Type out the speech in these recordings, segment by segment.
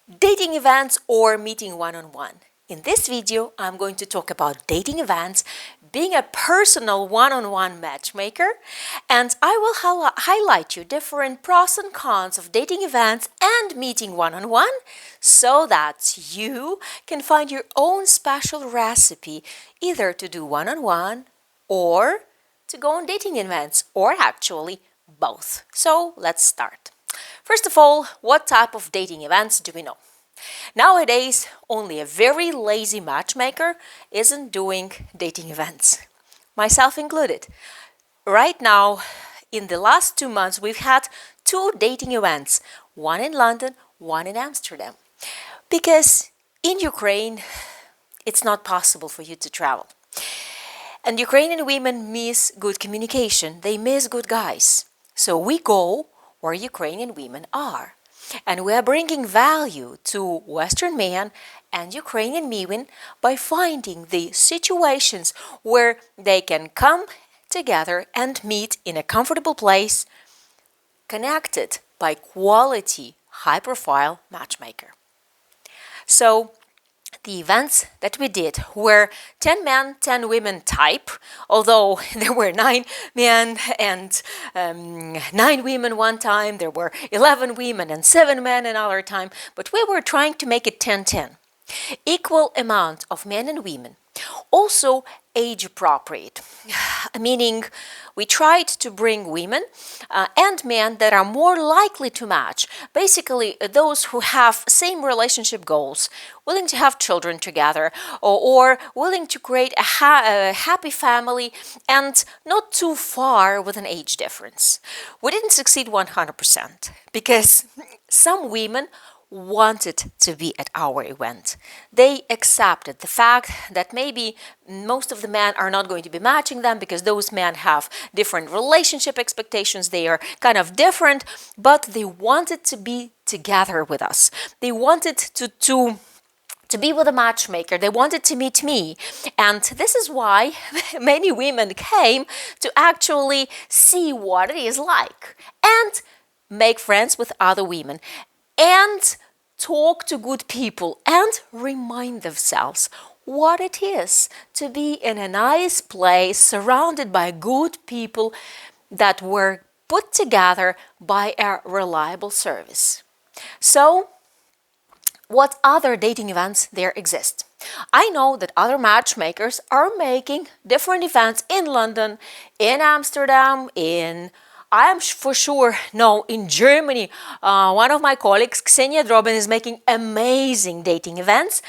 dating events or meeting one-on-one. In this video, I'm going to talk about dating events, being a personal one-on-one matchmaker, and I will highlight you different pros and cons of dating events and meeting one-on-one so that you can find your own special recipe either to do one-on-one or to go on dating events, or actually both. So let's start. First of all, what type of dating events do we know? Nowadays, only a very lazy matchmaker isn't doing dating events, myself included. Right now, in the last 2 months, we've had 2 dating events, one in London, one in Amsterdam. Because in Ukraine, it's not possible for you to travel. And Ukrainian women miss good communication, they miss good guys. So we go where Ukrainian women are. And we are bringing value to Western men and Ukrainian women by finding the situations where they can come together and meet in a comfortable place, connected by quality, high-profile matchmaker. So the events that we did were 10 men, 10 women type, although there were 9 men and 9 women one time, there were 11 women and 7 men another time, but we were trying to make it 10-10. Equal amount of men and women. Also age appropriate, meaning we tried to bring women and men that are more likely to match. Basically, those who have same relationship goals, willing to have children together, or willing to create a happy family and not too far with an age difference. We didn't succeed 100% because some women wanted to be at our event. They accepted the fact that maybe most of the men are not going to be matching them because those men have different relationship expectations, they are kind of different, but they wanted to be together with us. They wanted to be with a matchmaker, they wanted to meet me, and this is why many women came to actually see what it is like and make friends with other women and talk to good people and remind themselves what it is to be in a nice place surrounded by good people that were put together by a reliable service. So, what other dating events there exist? I know that other matchmakers are making different events in London, in Amsterdam, I am for sure know in Germany, one of my colleagues, Ksenia Drobin, is making amazing dating events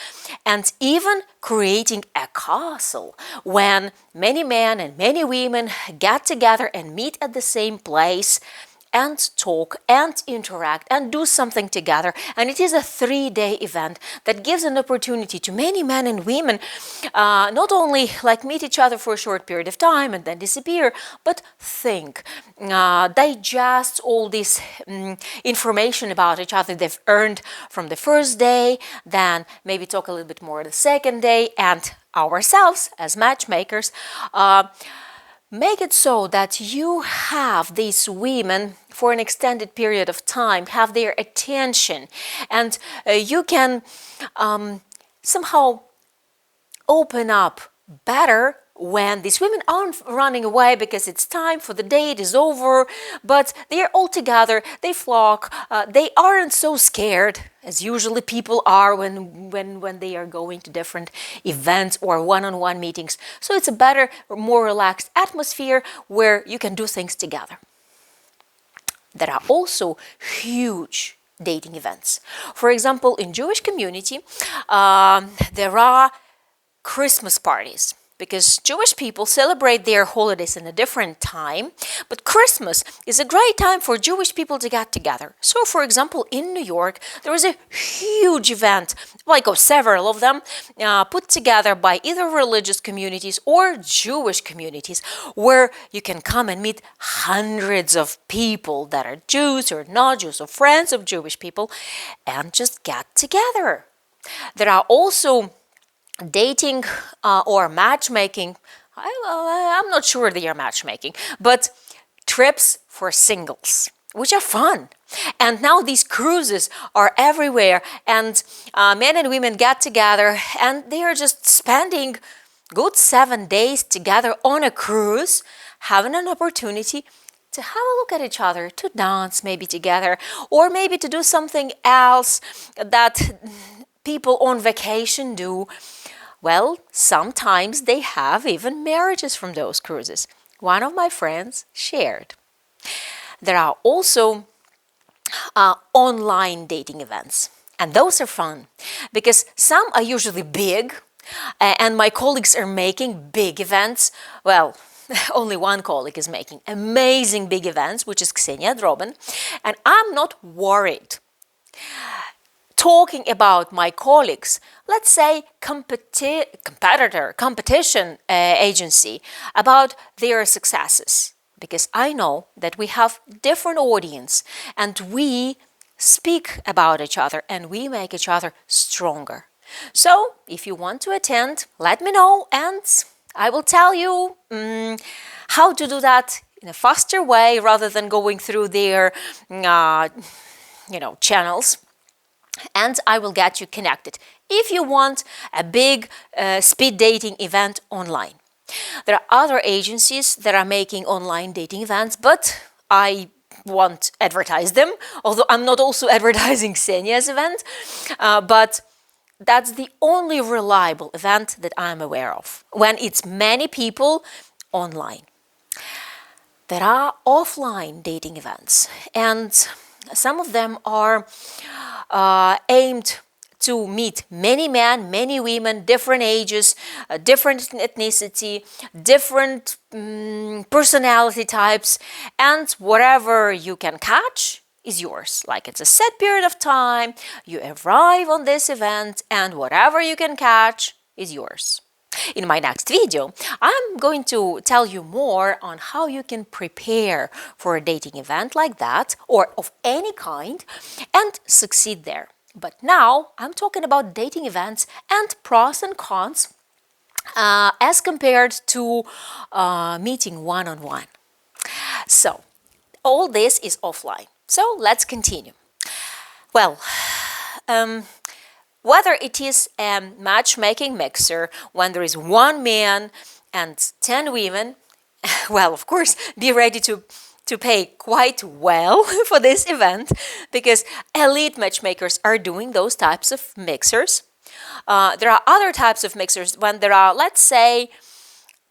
and even creating a castle when many men and many women get together and meet at the same place and talk and interact and do something together. And it is a 3-day event that gives an opportunity to many men and women not only like meet each other for a short period of time and then disappear, but think, digest all this information about each other they've earned from the first day, then maybe talk a little bit more the second day, and ourselves as matchmakers make it so that you have these women for an extended period of time, have their attention, and you can somehow open up better when these women aren't running away because it's time for the date is over, but they're all together, they flock, they aren't so scared as usually people are when they are going to different events or one-on-one meetings. So it's a better, more relaxed atmosphere where you can do things together. There are also huge dating events. For example, in Jewish community, there are Christmas parties, because Jewish people celebrate their holidays in a different time, but Christmas is a great time for Jewish people to get together. So, for example, in New York, there is a huge event, several of them, put together by either religious communities or Jewish communities, where you can come and meet hundreds of people that are Jews or not Jews or friends of Jewish people and just get together. There are also dating or matchmaking, I'm not sure they are matchmaking, but trips for singles. which are fun. And now these cruises are everywhere, and men and women get together and they are just spending good 7 days together on a cruise, having an opportunity to have a look at each other, to dance maybe together, or maybe to do something else that people on vacation do. Well, sometimes they have even marriages from those cruises. One of my friends shared. There are also online dating events, and those are fun because some are usually big, and my colleagues are making big events. Well, only one colleague is making amazing big events, which is Ksenia Drobin, and I'm not worried talking about my colleagues, let's say competition agency, about their successes, because I know that we have different audience and we speak about each other and we make each other stronger. So if you want to attend, let me know and I will tell you how to do that in a faster way rather than going through their channels. And I will get you connected if you want a big speed dating event online. There are other agencies that are making online dating events, but I won't advertise them, although I'm not also advertising Ksenia's event, but that's the only reliable event that I'm aware of when it's many people online. There are offline dating events, and some of them are aimed to meet many men, many women, different ages, different ethnicity, different personality types, and whatever you can catch is yours. Like it's a set period of time, you arrive on this event, and whatever you can catch is yours. In my next video, I'm going to tell you more on how you can prepare for a dating event like that or of any kind and succeed there. But now I'm talking about dating events and pros and cons as compared to meeting one-on-one. So all this is offline. So let's continue. Well, whether it is a matchmaking mixer when there is one man and 10 women, well, of course, be ready to pay quite well for this event because elite matchmakers are doing those types of mixers. There are other types of mixers when there are, let's say,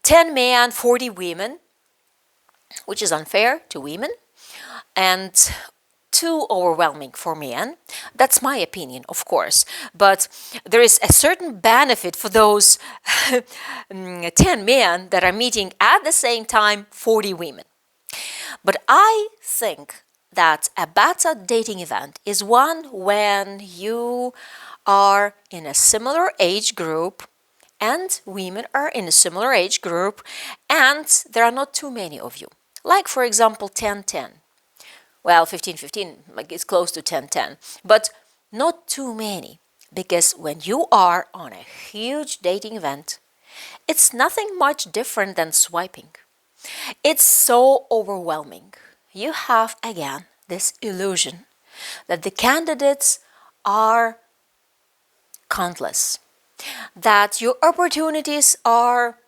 10 men, 40 women, which is unfair to women, and too overwhelming for men. That's my opinion, of course. But there is a certain benefit for those 10 men that are meeting at the same time 40 women. But I think that a better dating event is one when you are in a similar age group and women are in a similar age group and there are not too many of you. Like, for example, 10-10. Well, 15-15, like it's close to 10-10, but not too many, because when you are on a huge dating event, it's nothing much different than swiping. It's so overwhelming. You have, again, this illusion that the candidates are countless, that your opportunities are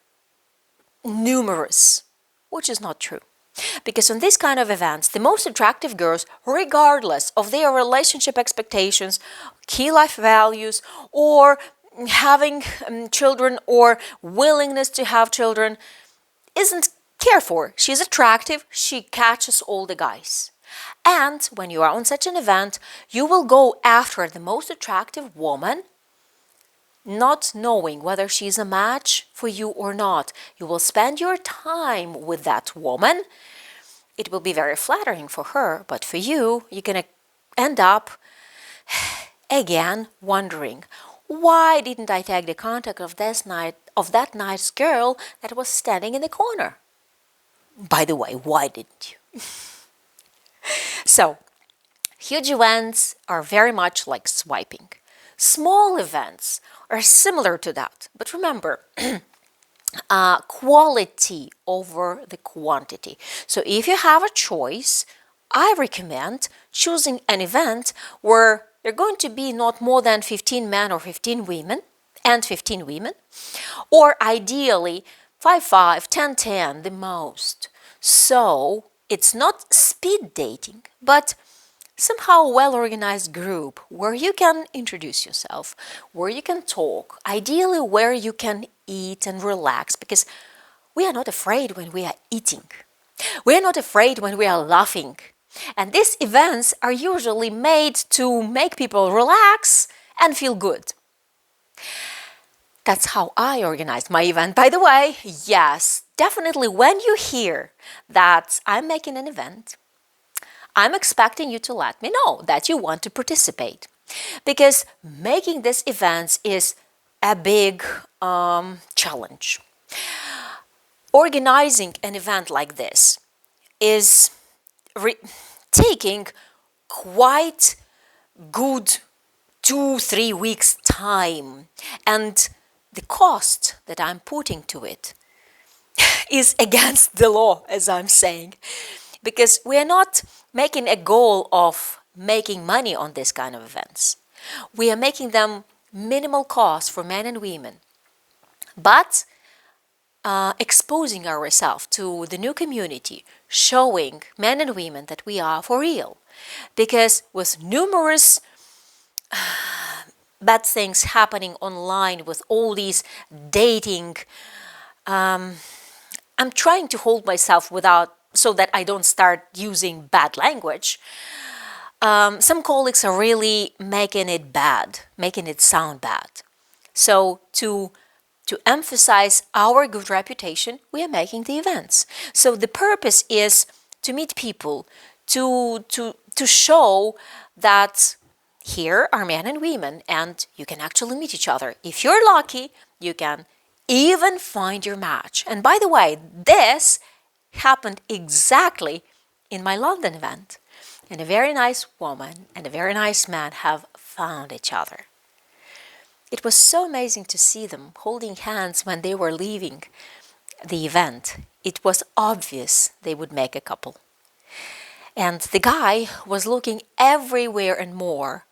numerous, which is not true. Because on these kind of events, the most attractive girls, regardless of their relationship expectations, key life values, or having children or willingness to have children, isn't cared for. She's attractive, she catches all the guys. And when you are on such an event, you will go after the most attractive woman, not knowing whether she's a match for you or not. You will spend your time with that woman. It will be very flattering for her, but for you, you're going to end up again wondering, why didn't I take the contact of that nice girl that was standing in the corner? By the way, why didn't you? So, huge events are very much like swiping. Small events are similar to that, but remember, quality over the quantity. So if you have a choice I recommend choosing an event where there are going to be not more than 15 men or 15 women and 15 women, or ideally 5, 10, 10 the most. So it's not speed dating, but somehow a well-organized group where you can introduce yourself, where you can talk, ideally where you can eat and relax, because we are not afraid when we are eating. We are not afraid when we are laughing. And these events are usually made to make people relax and feel good. That's how I organized my event. By the way, yes, definitely when you hear that I'm making an event, I'm expecting you to let me know that you want to participate, because making these events is a big challenge. Organizing an event like this is taking quite good 2-3 weeks time, and the cost that I'm putting to it is against the law, as I'm saying, because we are not making a goal of making money on this kind of events. We are making them minimal cost for men and women, but exposing ourselves to the new community, showing men and women that we are for real. Because with numerous bad things happening online, with all these dating, I'm trying to hold myself without, so that I don't start using bad language. Some colleagues are really making it bad, making it sound bad. So to emphasize our good reputation, we are making the events. So the purpose is to meet people, to show that here are men and women, and you can actually meet each other. If you're lucky, you can even find your match. And by the way, this happened exactly in my London event. And a very nice woman and a very nice man have found each other. It was so amazing to see them holding hands when they were leaving the event. It was obvious they would make a couple. And the guy was looking everywhere and more.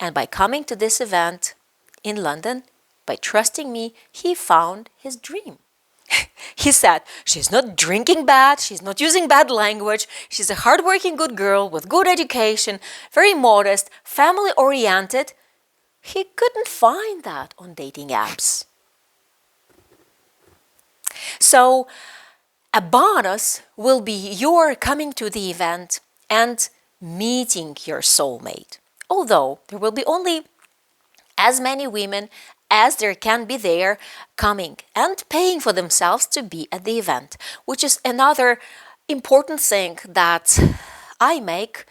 And by coming to this event in London, by trusting me, he found his dream. He said, she's not drinking bad, she's not using bad language, she's a hardworking good girl with good education, very modest, family-oriented. He couldn't find that on dating apps. So a bonus will be your coming to the event and meeting your soulmate. Although there will be only as many women as there can be there coming and paying for themselves to be at the event, which is another important thing that I make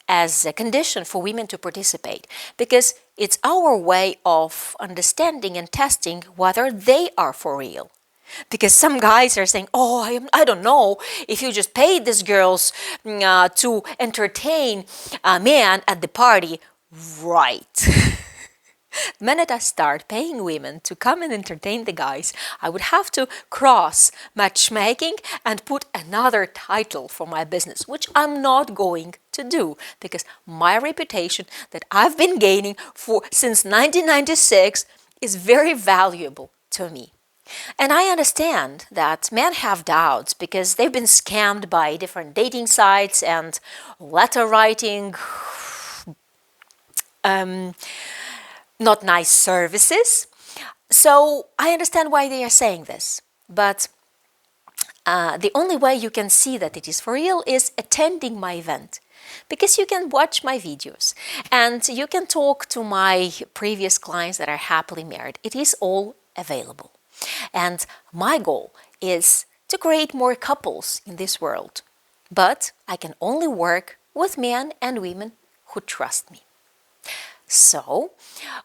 as a condition for women to participate, because it's our way of understanding and testing whether they are for real. Because some guys are saying, oh, I don't know, if you just paid these girls to entertain a man at the party, right. The minute I start paying women to come and entertain the guys, I would have to cross matchmaking and put another title for my business, which I'm not going to do, because my reputation that I've been gaining since 1996 is very valuable to me. And I understand that men have doubts because they've been scammed by different dating sites and letter writing, not nice services. So I understand why they are saying this. But the only way you can see that it is for real is attending my event. Because you can watch my videos and you can talk to my previous clients that are happily married. It is all available. And my goal is to create more couples in this world. But I can only work with men and women who trust me. So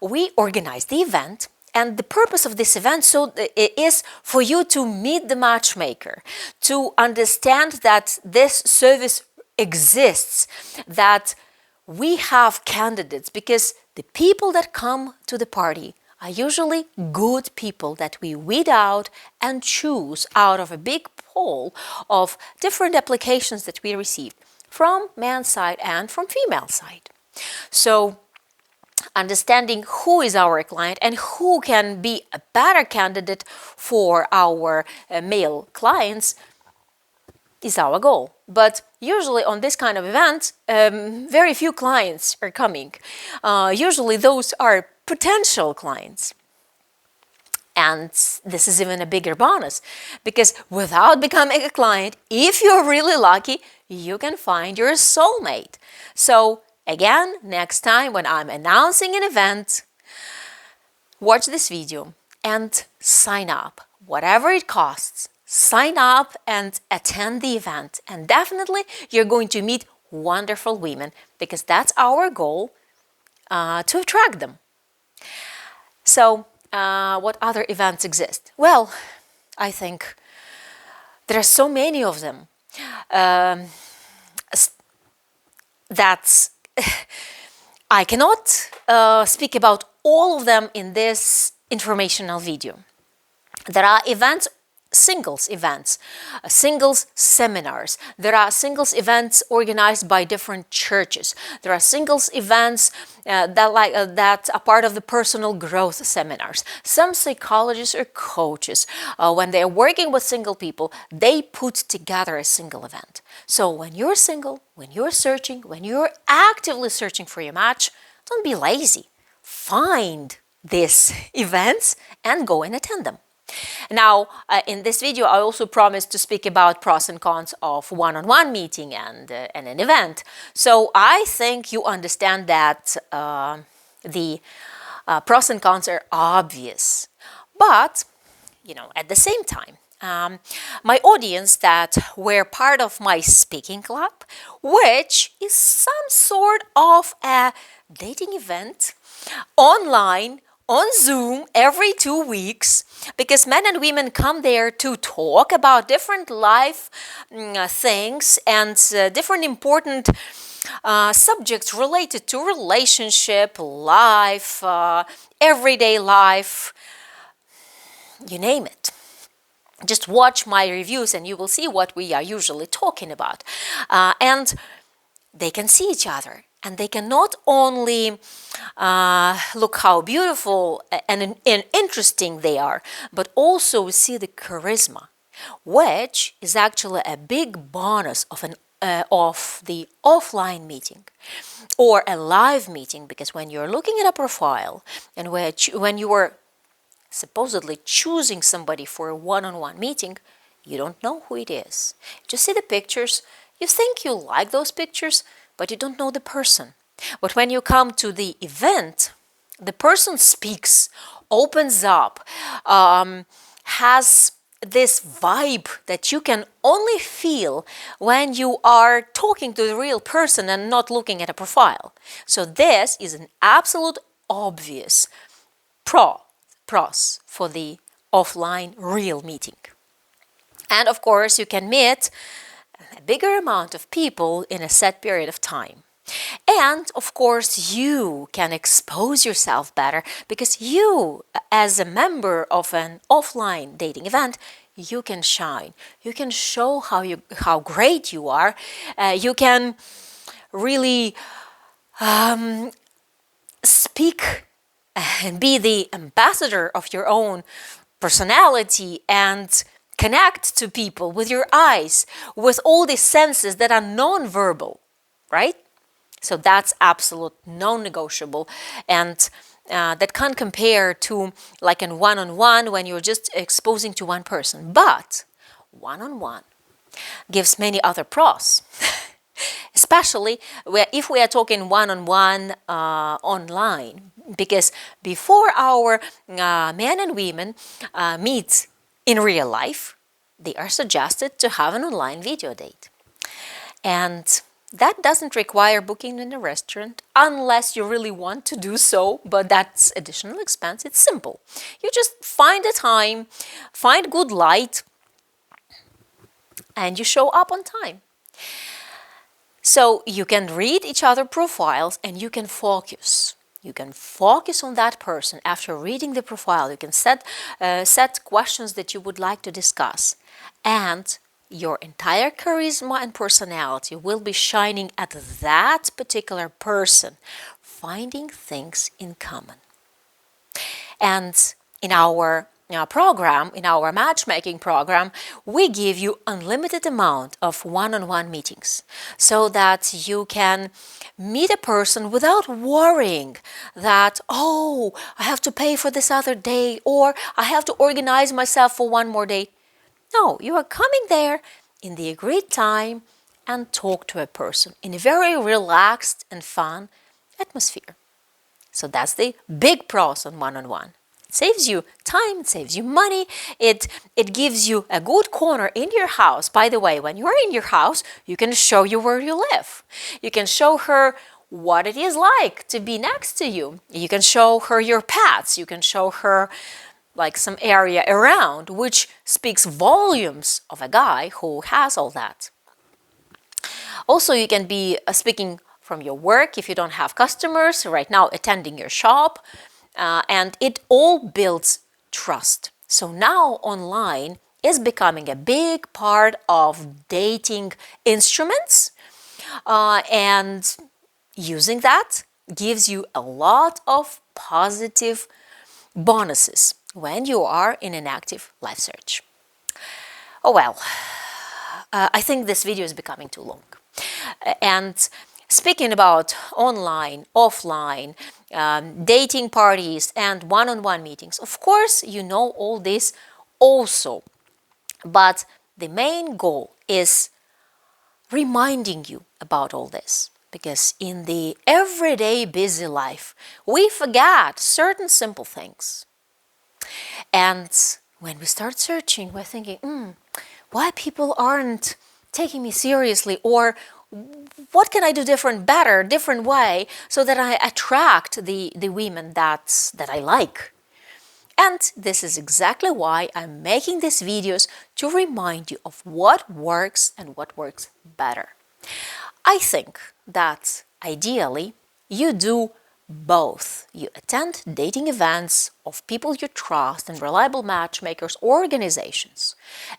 we organize the event, and the purpose of this event is for you to meet the matchmaker, to understand that this service exists, that we have candidates, because the people that come to the party are usually good people that we weed out and choose out of a big pool of different applications that we receive. from man's side and from female side. So understanding who is our client and who can be a better candidate for our male clients is our goal. But usually on this kind of event, very few clients are coming. Usually those are potential clients. And this is even a bigger bonus, because without becoming a client, if you're really lucky, you can find your soulmate. So again, next time when I'm announcing an event, watch this video and sign up. Whatever it costs, sign up and attend the event. And definitely you're going to meet wonderful women, because that's our goal, to attract them. So what other events exist? Well, I think there are so many of them. That's I cannot speak about all of them in this informational video. There are events, singles events, singles seminars. There are singles events organized by different churches. There are singles events that are part of the personal growth seminars. Some psychologists or coaches, when they are working with single people, they put together a single event. So when you're single, when you're searching, when you're actively searching for your match, don't be lazy. Find these events and go and attend them. Now, in this video, I also promised to speak about pros and cons of one-on-one meeting and an event. So I think you understand that the pros and cons are obvious. But, at the same time, my audience that were part of my speaking club, which is some sort of a dating event online, on Zoom every 2 weeks, because men and women come there to talk about different life things and different important subjects related to relationship, life, everyday life, you name it. Just watch my reviews and you will see what we are usually talking about. And they can see each other. And they can not only look how beautiful and interesting they are, but also see the charisma, which is actually a big bonus of the offline meeting or a live meeting. Because when you're looking at a profile and when you are supposedly choosing somebody for a one-on-one meeting, you don't know who it is. You just see the pictures. You think you like those pictures, but you don't know the person. But when you come to the event, the person speaks, opens up, has this vibe that you can only feel when you are talking to the real person and not looking at a profile. So this is an absolute obvious pros for the offline real meeting. And of course, you can meet a bigger amount of people in a set period of time. And of course, you can expose yourself better, because you, as a member of an offline dating event, you can shine. You can show how great you are. You can really speak and be the ambassador of your own personality and connect to people with your eyes, with all the senses that are non-verbal, right? So that's absolute non-negotiable, and that can't compare to like in one-on-one when you're just exposing to one person. But one-on-one gives many other pros, especially if we are talking one-on-one online, because before our men and women meet in real life, they are suggested to have an online video date. And that doesn't require booking in a restaurant unless you really want to do so, but that's additional expense. It's simple. You just find a time, find good light, and you show up on time. So you can read each other's profiles and you can focus. You can focus on that person. After reading the profile, you can set questions that you would like to discuss. And your entire charisma and personality will be shining at that particular person, finding things in common. And in our program, in our matchmaking program, we give you unlimited amount of one-on-one meetings so that you can meet a person without worrying that, oh, I have to pay for this other day, or I have to organize myself for one more day. No, you are coming there in the agreed time and talk to a person in a very relaxed and fun atmosphere. So that's the big pros on one-on-one. It saves you time, it saves you money, it gives you a good corner in your house. By the way, when you're in your house, you can show you where you live. You can show her what it is like to be next to you. You can show her your pets. You can show her like some area around, which speaks volumes of a guy who has all that. Also, you can be speaking from your work if you don't have customers, right now attending your shop, and it all builds trust. So now online is becoming a big part of dating instruments, and using that gives you a lot of positive bonuses when you are in an active life search. Oh well, I think this video is becoming too long. And speaking about online, offline, dating parties and one-on-one meetings, of course you know all this also, but the main goal is reminding you about all this, because in the everyday busy life we forget certain simple things. And when we start searching, we're thinking, why people aren't taking me seriously, or what can I do different way, so that I attract the women that I like. And this is exactly why I'm making these videos, to remind you of what works and what works better. I think that ideally you do both. You attend dating events of people you trust and reliable matchmakers or organizations,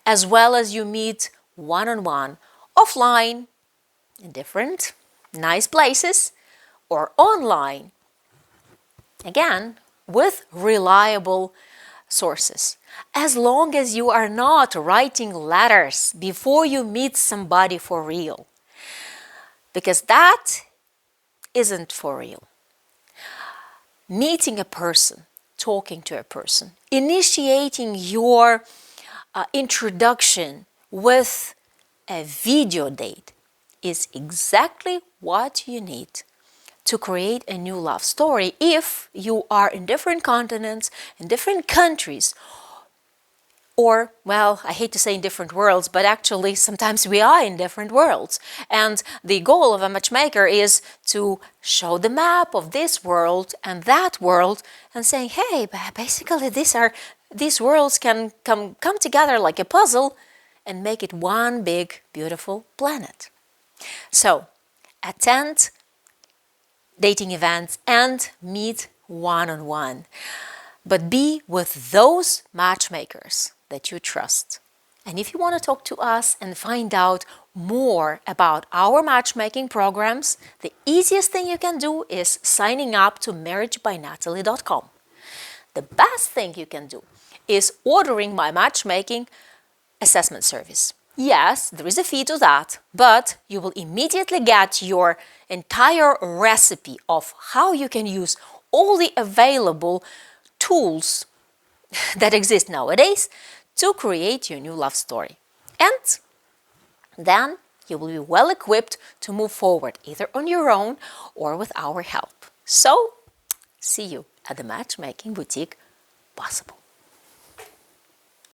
as well as you meet one-on-one, offline, in different nice places, or online, again, with reliable sources. As long as you are not writing letters before you meet somebody for real, because that isn't for real. Meeting a person, talking to a person, initiating your introduction with a video date is exactly what you need to create a new love story if you are in different continents, in different countries, or, well, I hate to say in different worlds, but actually sometimes we are in different worlds. And the goal of a matchmaker is to show the map of this world and that world and saying, hey, basically these worlds can come together like a puzzle and make it one big, beautiful planet. So, attend dating events and meet one-on-one. But be with those matchmakers that you trust. And if you want to talk to us and find out more about our matchmaking programs, the easiest thing you can do is signing up to marriagebynatali.com. The best thing you can do is ordering my matchmaking assessment service. Yes, there is a fee to that, but you will immediately get your entire recipe of how you can use all the available tools that exist nowadays to create your new love story. And then you will be well equipped to move forward either on your own or with our help. So, see you at the Matchmaking Boutique Possible.